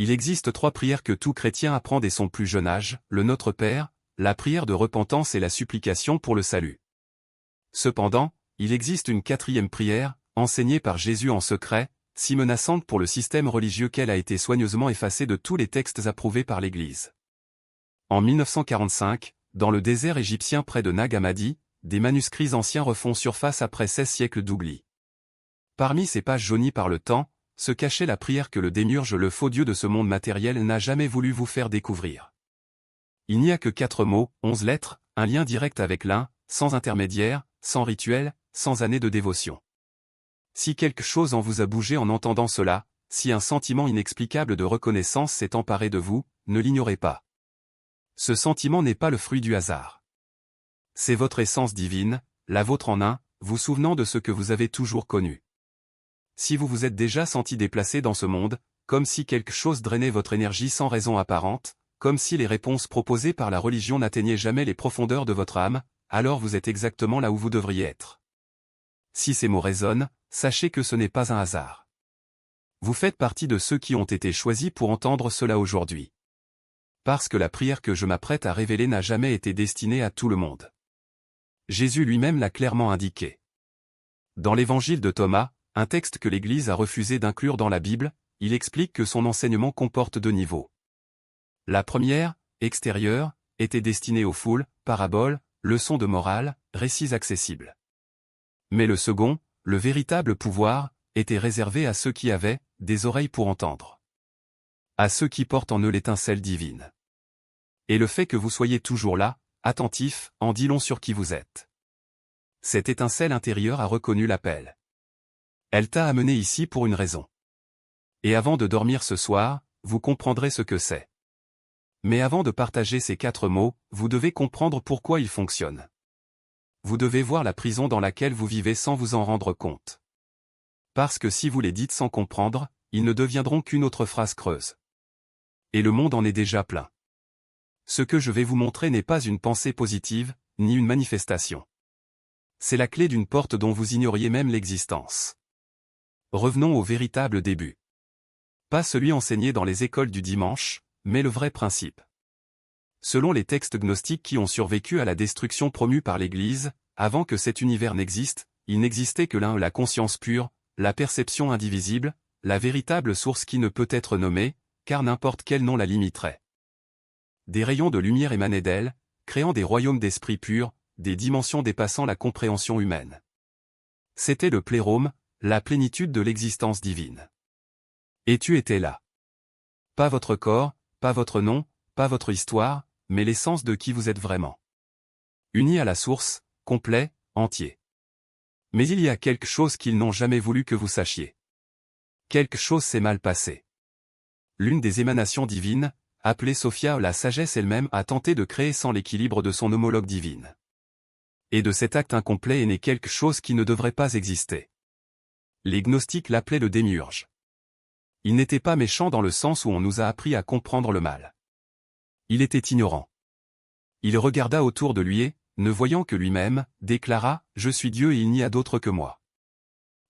Il existe 3 prières que tout chrétien apprend dès son plus jeune âge, le Notre Père, la prière de repentance et la supplication pour le salut. Cependant, il existe une 4e prière, enseignée par Jésus en secret, si menaçante pour le système religieux qu'elle a été soigneusement effacée de tous les textes approuvés par l'Église. En 1945, dans le désert égyptien près de Nag Hammadi, des manuscrits anciens refont surface après 16 siècles d'oubli. Parmi ces pages jaunies par le temps, se cachait la prière que le démiurge, le faux dieu de ce monde matériel, n'a jamais voulu vous faire découvrir. Il n'y a que 4 mots, 11 lettres, un lien direct avec l'un, sans intermédiaire, sans rituel, sans année de dévotion. Si quelque chose en vous a bougé en entendant cela, si un sentiment inexplicable de reconnaissance s'est emparé de vous, ne l'ignorez pas. Ce sentiment n'est pas le fruit du hasard. C'est votre essence divine, la vôtre en un, vous souvenant de ce que vous avez toujours connu. Si vous vous êtes déjà senti déplacé dans ce monde, comme si quelque chose drainait votre énergie sans raison apparente, comme si les réponses proposées par la religion n'atteignaient jamais les profondeurs de votre âme, alors vous êtes exactement là où vous devriez être. Si ces mots résonnent, sachez que ce n'est pas un hasard. Vous faites partie de ceux qui ont été choisis pour entendre cela aujourd'hui. Parce que la prière que je m'apprête à révéler n'a jamais été destinée à tout le monde. Jésus lui-même l'a clairement indiqué. Dans l'évangile de Thomas, un texte que l'Église a refusé d'inclure dans la Bible, il explique que son enseignement comporte 2 niveaux. La première, extérieure, était destinée aux foules, paraboles, leçons de morale, récits accessibles. Mais le second, le véritable pouvoir, était réservé à ceux qui avaient des oreilles pour entendre. À ceux qui portent en eux l'étincelle divine. Et le fait que vous soyez toujours là, attentif, en dit long sur qui vous êtes. Cette étincelle intérieure a reconnu l'appel. Elle t'a amené ici pour une raison. Et avant de dormir ce soir, vous comprendrez ce que c'est. Mais avant de partager ces 4 mots, vous devez comprendre pourquoi ils fonctionnent. Vous devez voir la prison dans laquelle vous vivez sans vous en rendre compte. Parce que si vous les dites sans comprendre, ils ne deviendront qu'une autre phrase creuse. Et le monde en est déjà plein. Ce que je vais vous montrer n'est pas une pensée positive, ni une manifestation. C'est la clé d'une porte dont vous ignoriez même l'existence. Revenons au véritable début. Pas celui enseigné dans les écoles du dimanche, mais le vrai principe. Selon les textes gnostiques qui ont survécu à la destruction promue par l'Église, avant que cet univers n'existe, il n'existait que l'un, la conscience pure, la perception indivisible, la véritable source qui ne peut être nommée, car n'importe quel nom la limiterait. Des rayons de lumière émanaient d'elle, créant des royaumes d'esprit pur, des dimensions dépassant la compréhension humaine. C'était le plérôme, la plénitude de l'existence divine. Et tu étais là. Pas votre corps, pas votre nom, pas votre histoire, mais l'essence de qui vous êtes vraiment. Unis à la source, complet, entier. Mais il y a quelque chose qu'ils n'ont jamais voulu que vous sachiez. Quelque chose s'est mal passé. L'une des émanations divines, appelée Sophia, la sagesse elle-même, a tenté de créer sans l'équilibre de son homologue divine. Et de cet acte incomplet est né quelque chose qui ne devrait pas exister. Les gnostiques l'appelaient le démiurge. Il n'était pas méchant dans le sens où on nous a appris à comprendre le mal. Il était ignorant. Il regarda autour de lui et, ne voyant que lui-même, déclara « Je suis Dieu et il n'y a d'autre que moi ».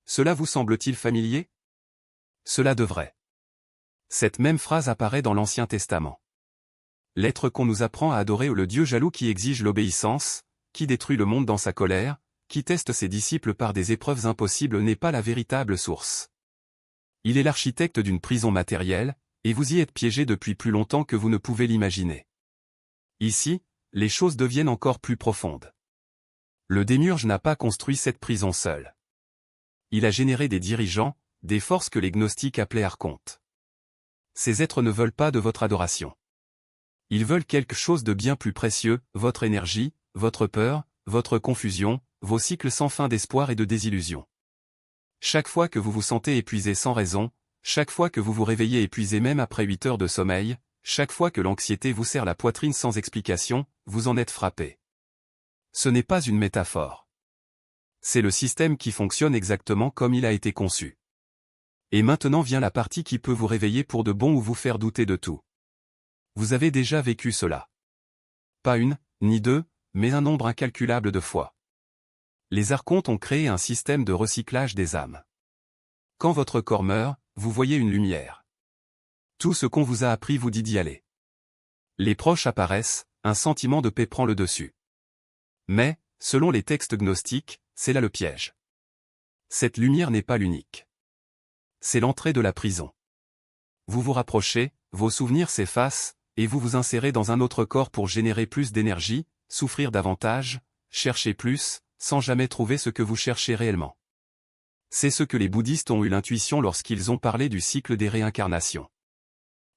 Cela vous semble-t-il familier? Cela devrait. Cette même phrase apparaît dans l'Ancien Testament. L'être qu'on nous apprend à adorer le Dieu jaloux qui exige l'obéissance, qui détruit le monde dans sa colère, qui teste ses disciples par des épreuves impossibles n'est pas la véritable source. Il est l'architecte d'une prison matérielle, et vous y êtes piégé depuis plus longtemps que vous ne pouvez l'imaginer. Ici, les choses deviennent encore plus profondes. Le démiurge n'a pas construit cette prison seul. Il a généré des dirigeants, des forces que les gnostiques appelaient archontes. Ces êtres ne veulent pas de votre adoration. Ils veulent quelque chose de bien plus précieux, votre énergie, votre peur, votre confusion, vos cycles sans fin d'espoir et de désillusion. Chaque fois que vous vous sentez épuisé sans raison, chaque fois que vous vous réveillez épuisé même après 8 heures de sommeil, chaque fois que l'anxiété vous serre la poitrine sans explication, vous en êtes frappé. Ce n'est pas une métaphore. C'est le système qui fonctionne exactement comme il a été conçu. Et maintenant vient la partie qui peut vous réveiller pour de bon ou vous faire douter de tout. Vous avez déjà vécu cela. Pas une, ni deux, mais un nombre incalculable de fois. Les archontes ont créé un système de recyclage des âmes. Quand votre corps meurt, vous voyez une lumière. Tout ce qu'on vous a appris vous dit d'y aller. Les proches apparaissent, un sentiment de paix prend le dessus. Mais, selon les textes gnostiques, c'est là le piège. Cette lumière n'est pas l'unique. C'est l'entrée de la prison. Vous vous rapprochez, vos souvenirs s'effacent, et vous vous insérez dans un autre corps pour générer plus d'énergie, souffrir davantage, chercher plus, sans jamais trouver ce que vous cherchez réellement. C'est ce que les bouddhistes ont eu l'intuition lorsqu'ils ont parlé du cycle des réincarnations.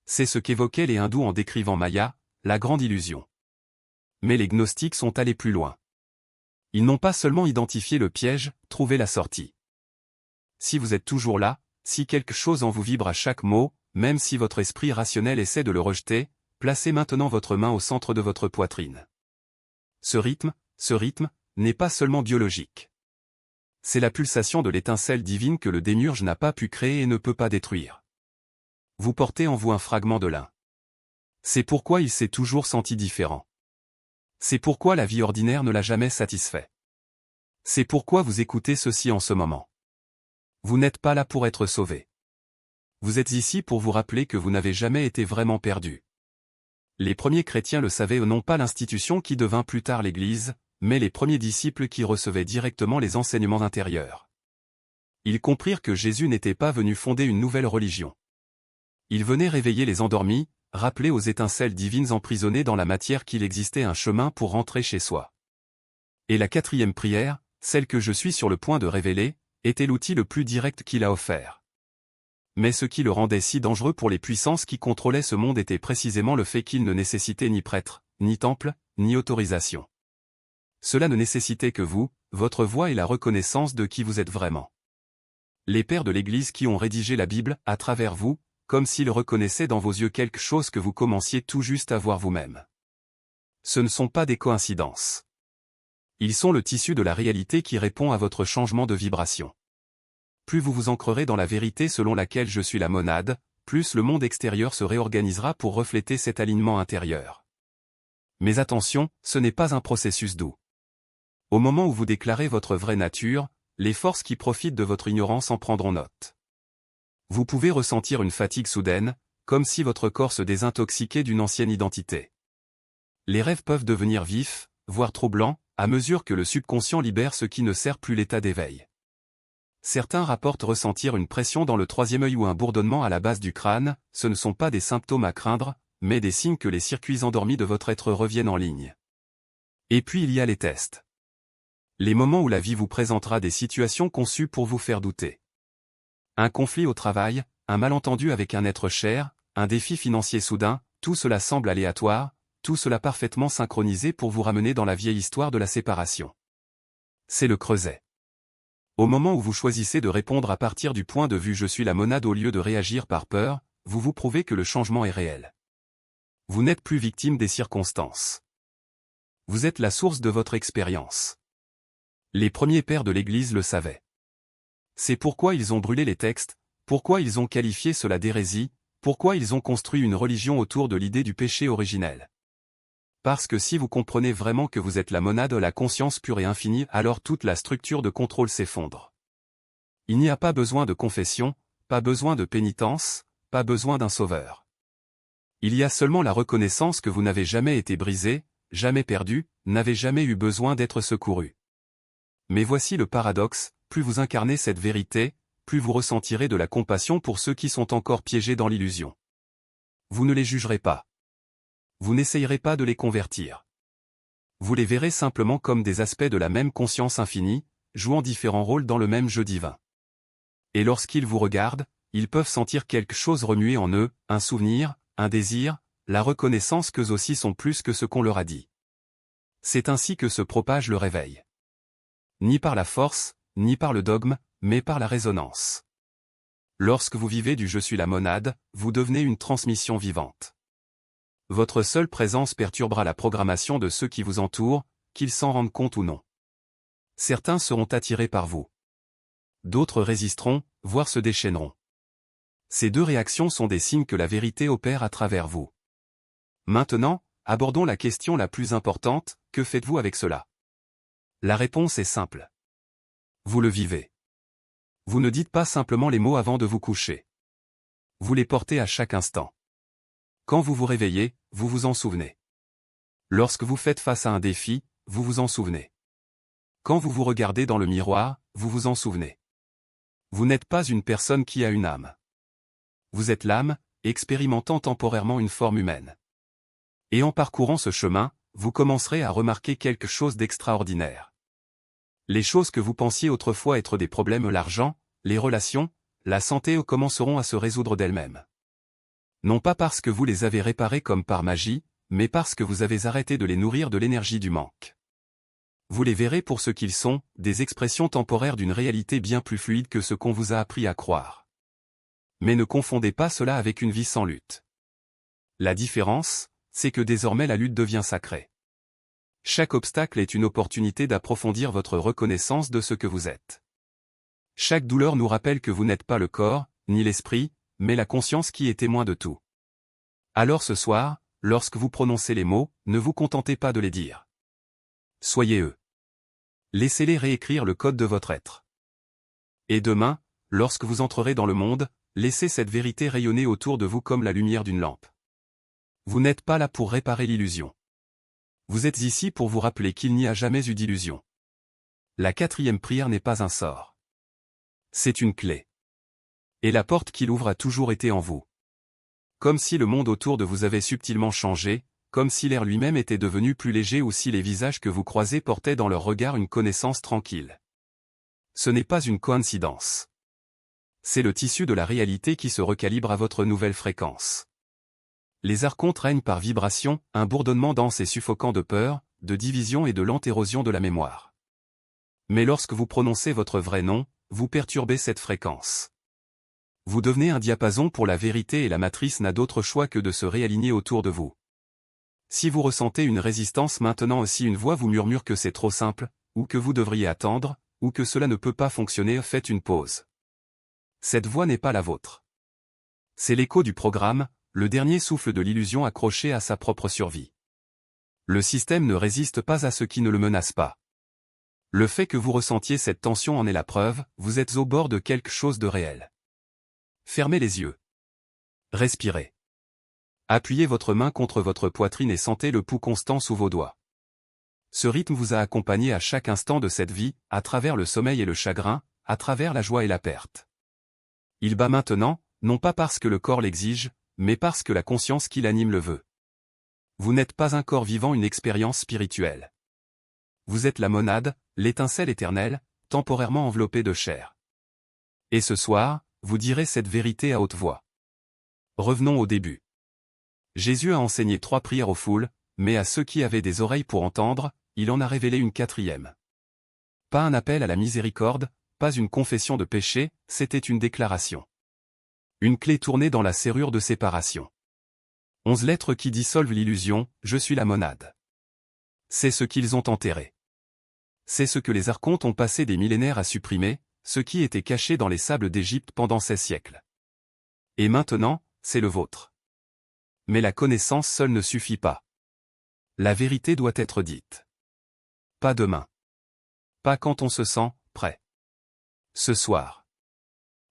C'est ce qu'évoquaient les hindous en décrivant Maya, la grande illusion. Mais les gnostiques sont allés plus loin. Ils n'ont pas seulement identifié le piège, trouvé la sortie. Si vous êtes toujours là, si quelque chose en vous vibre à chaque mot, même si votre esprit rationnel essaie de le rejeter, placez maintenant votre main au centre de votre poitrine. Ce rythme, n'est pas seulement biologique. C'est la pulsation de l'étincelle divine que le démiurge n'a pas pu créer et ne peut pas détruire. Vous portez en vous un fragment de l'un. C'est pourquoi il s'est toujours senti différent. C'est pourquoi la vie ordinaire ne l'a jamais satisfait. C'est pourquoi vous écoutez ceci en ce moment. Vous n'êtes pas là pour être sauvé. Vous êtes ici pour vous rappeler que vous n'avez jamais été vraiment perdu. Les premiers chrétiens le savaient, non pas l'institution qui devint plus tard l'Église, mais les premiers disciples qui recevaient directement les enseignements intérieurs. Ils comprirent que Jésus n'était pas venu fonder une nouvelle religion. Il venait réveiller les endormis, rappeler aux étincelles divines emprisonnées dans la matière qu'il existait un chemin pour rentrer chez soi. Et la quatrième prière, celle que je suis sur le point de révéler, était l'outil le plus direct qu'il a offert. Mais ce qui le rendait si dangereux pour les puissances qui contrôlaient ce monde était précisément le fait qu'il ne nécessitait ni prêtre, ni temple, ni autorisation. Cela ne nécessitait que vous, votre voix et la reconnaissance de qui vous êtes vraiment. Les pères de l'Église qui ont rédigé la Bible, à travers vous, comme s'ils reconnaissaient dans vos yeux quelque chose que vous commenciez tout juste à voir vous-même. Ce ne sont pas des coïncidences. Ils sont le tissu de la réalité qui répond à votre changement de vibration. Plus vous vous ancrerez dans la vérité selon laquelle je suis la monade, plus le monde extérieur se réorganisera pour refléter cet alignement intérieur. Mais attention, ce n'est pas un processus doux. Au moment où vous déclarez votre vraie nature, les forces qui profitent de votre ignorance en prendront note. Vous pouvez ressentir une fatigue soudaine, comme si votre corps se désintoxiquait d'une ancienne identité. Les rêves peuvent devenir vifs, voire troublants, à mesure que le subconscient libère ce qui ne sert plus l'état d'éveil. Certains rapportent ressentir une pression dans le troisième œil ou un bourdonnement à la base du crâne, ce ne sont pas des symptômes à craindre, mais des signes que les circuits endormis de votre être reviennent en ligne. Et puis il y a les tests. Les moments où la vie vous présentera des situations conçues pour vous faire douter. Un conflit au travail, un malentendu avec un être cher, un défi financier soudain, tout cela semble aléatoire, tout cela parfaitement synchronisé pour vous ramener dans la vieille histoire de la séparation. C'est le creuset. Au moment où vous choisissez de répondre à partir du point de vue « je suis la monade » au lieu de réagir par peur, vous vous prouvez que le changement est réel. Vous n'êtes plus victime des circonstances. Vous êtes la source de votre expérience. Les premiers pères de l'Église le savaient. C'est pourquoi ils ont brûlé les textes, pourquoi ils ont qualifié cela d'hérésie, pourquoi ils ont construit une religion autour de l'idée du péché originel. Parce que si vous comprenez vraiment que vous êtes la monade, la conscience pure et infinie, alors toute la structure de contrôle s'effondre. Il n'y a pas besoin de confession, pas besoin de pénitence, pas besoin d'un sauveur. Il y a seulement la reconnaissance que vous n'avez jamais été brisé, jamais perdu, n'avez jamais eu besoin d'être secouru. Mais voici le paradoxe, plus vous incarnez cette vérité, plus vous ressentirez de la compassion pour ceux qui sont encore piégés dans l'illusion. Vous ne les jugerez pas. Vous n'essayerez pas de les convertir. Vous les verrez simplement comme des aspects de la même conscience infinie, jouant différents rôles dans le même jeu divin. Et lorsqu'ils vous regardent, ils peuvent sentir quelque chose remuer en eux, un souvenir, un désir, la reconnaissance qu'eux aussi sont plus que ce qu'on leur a dit. C'est ainsi que se propage le réveil. Ni par la force, ni par le dogme, mais par la résonance. Lorsque vous vivez du « je suis la monade », vous devenez une transmission vivante. Votre seule présence perturbera la programmation de ceux qui vous entourent, qu'ils s'en rendent compte ou non. Certains seront attirés par vous. D'autres résisteront, voire se déchaîneront. Ces deux réactions sont des signes que la vérité opère à travers vous. Maintenant, abordons la question la plus importante, que faites-vous avec cela? La réponse est simple. Vous le vivez. Vous ne dites pas simplement les mots avant de vous coucher. Vous les portez à chaque instant. Quand vous vous réveillez, vous vous en souvenez. Lorsque vous faites face à un défi, vous vous en souvenez. Quand vous vous regardez dans le miroir, vous vous en souvenez. Vous n'êtes pas une personne qui a une âme. Vous êtes l'âme, expérimentant temporairement une forme humaine. Et en parcourant ce chemin, vous commencerez à remarquer quelque chose d'extraordinaire. Les choses que vous pensiez autrefois être des problèmes, l'argent, les relations, la santé commenceront à se résoudre d'elles-mêmes. Non pas parce que vous les avez réparées comme par magie, mais parce que vous avez arrêté de les nourrir de l'énergie du manque. Vous les verrez pour ce qu'ils sont, des expressions temporaires d'une réalité bien plus fluide que ce qu'on vous a appris à croire. Mais ne confondez pas cela avec une vie sans lutte. La différence, c'est que désormais la lutte devient sacrée. Chaque obstacle est une opportunité d'approfondir votre reconnaissance de ce que vous êtes. Chaque douleur nous rappelle que vous n'êtes pas le corps, ni l'esprit, mais la conscience qui est témoin de tout. Alors ce soir, lorsque vous prononcez les mots, ne vous contentez pas de les dire. Soyez eux. Laissez-les réécrire le code de votre être. Et demain, lorsque vous entrerez dans le monde, laissez cette vérité rayonner autour de vous comme la lumière d'une lampe. Vous n'êtes pas là pour réparer l'illusion. Vous êtes ici pour vous rappeler qu'il n'y a jamais eu d'illusion. La 4e prière n'est pas un sort. C'est une clé. Et la porte qu'il ouvre a toujours été en vous. Comme si le monde autour de vous avait subtilement changé, comme si l'air lui-même était devenu plus léger ou si les visages que vous croisez portaient dans leur regard une connaissance tranquille. Ce n'est pas une coïncidence. C'est le tissu de la réalité qui se recalibre à votre nouvelle fréquence. Les archontes règnent par vibration, un bourdonnement dense et suffocant de peur, de division et de lente érosion de la mémoire. Mais lorsque vous prononcez votre vrai nom, vous perturbez cette fréquence. Vous devenez un diapason pour la vérité et la matrice n'a d'autre choix que de se réaligner autour de vous. Si vous ressentez une résistance maintenant aussi une voix vous murmure que c'est trop simple, ou que vous devriez attendre, ou que cela ne peut pas fonctionner, faites une pause. Cette voix n'est pas la vôtre. C'est l'écho du programme, le dernier souffle de l'illusion accroché à sa propre survie. Le système ne résiste pas à ce qui ne le menace pas. Le fait que vous ressentiez cette tension en est la preuve, vous êtes au bord de quelque chose de réel. Fermez les yeux. Respirez. Appuyez votre main contre votre poitrine et sentez le pouls constant sous vos doigts. Ce rythme vous a accompagné à chaque instant de cette vie, à travers le sommeil et le chagrin, à travers la joie et la perte. Il bat maintenant, non pas parce que le corps l'exige, mais parce que la conscience qui l'anime le veut. Vous n'êtes pas un corps vivant, une expérience spirituelle. Vous êtes la monade, l'étincelle éternelle, temporairement enveloppée de chair. Et ce soir, vous direz cette vérité à haute voix. Revenons au début. Jésus a enseigné 3 prières aux foules, mais à ceux qui avaient des oreilles pour entendre, il en a révélé une 4e. Pas un appel à la miséricorde, pas une confession de péché, c'était une déclaration. Une clé tournée dans la serrure de séparation. 11 lettres qui dissolvent l'illusion, je suis la monade. C'est ce qu'ils ont enterré. C'est ce que les archontes ont passé des millénaires à supprimer, ce qui était caché dans les sables d'Égypte pendant 16 siècles. Et maintenant, c'est le vôtre. Mais la connaissance seule ne suffit pas. La vérité doit être dite. Pas demain. Pas quand on se sent prêt. Ce soir.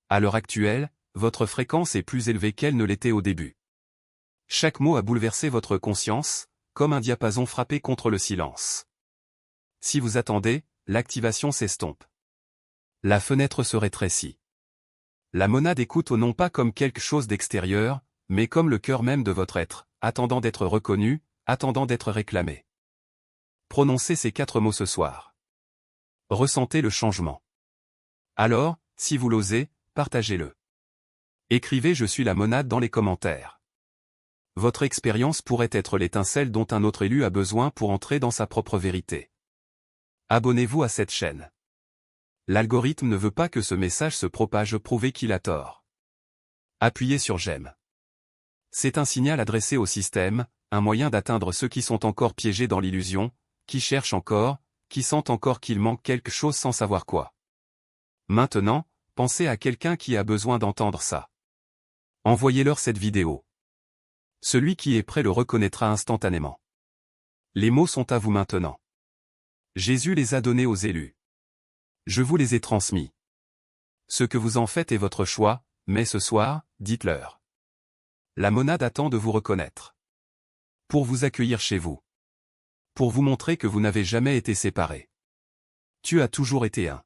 À l'heure actuelle, votre fréquence est plus élevée qu'elle ne l'était au début. Chaque mot a bouleversé votre conscience, comme un diapason frappé contre le silence. Si vous attendez, l'activation s'estompe. La fenêtre se rétrécit. La monade écoute au non pas comme quelque chose d'extérieur, mais comme le cœur même de votre être, attendant d'être reconnu, attendant d'être réclamé. Prononcez ces 4 mots ce soir. Ressentez le changement. Alors, si vous l'osez, partagez-le. Écrivez « Je suis la monade » dans les commentaires. Votre expérience pourrait être l'étincelle dont un autre élu a besoin pour entrer dans sa propre vérité. Abonnez-vous à cette chaîne. L'algorithme ne veut pas que ce message se propage, prouvez qu'il a tort. Appuyez sur j'aime. C'est un signal adressé au système, un moyen d'atteindre ceux qui sont encore piégés dans l'illusion, qui cherchent encore, qui sentent encore qu'il manque quelque chose sans savoir quoi. Maintenant, pensez à quelqu'un qui a besoin d'entendre ça. Envoyez-leur cette vidéo. Celui qui est prêt le reconnaîtra instantanément. Les mots sont à vous maintenant. Jésus les a donnés aux élus. Je vous les ai transmis. Ce que vous en faites est votre choix, mais ce soir, dites-leur. La monade attend de vous reconnaître. Pour vous accueillir chez vous. Pour vous montrer que vous n'avez jamais été séparés. Tu as toujours été un.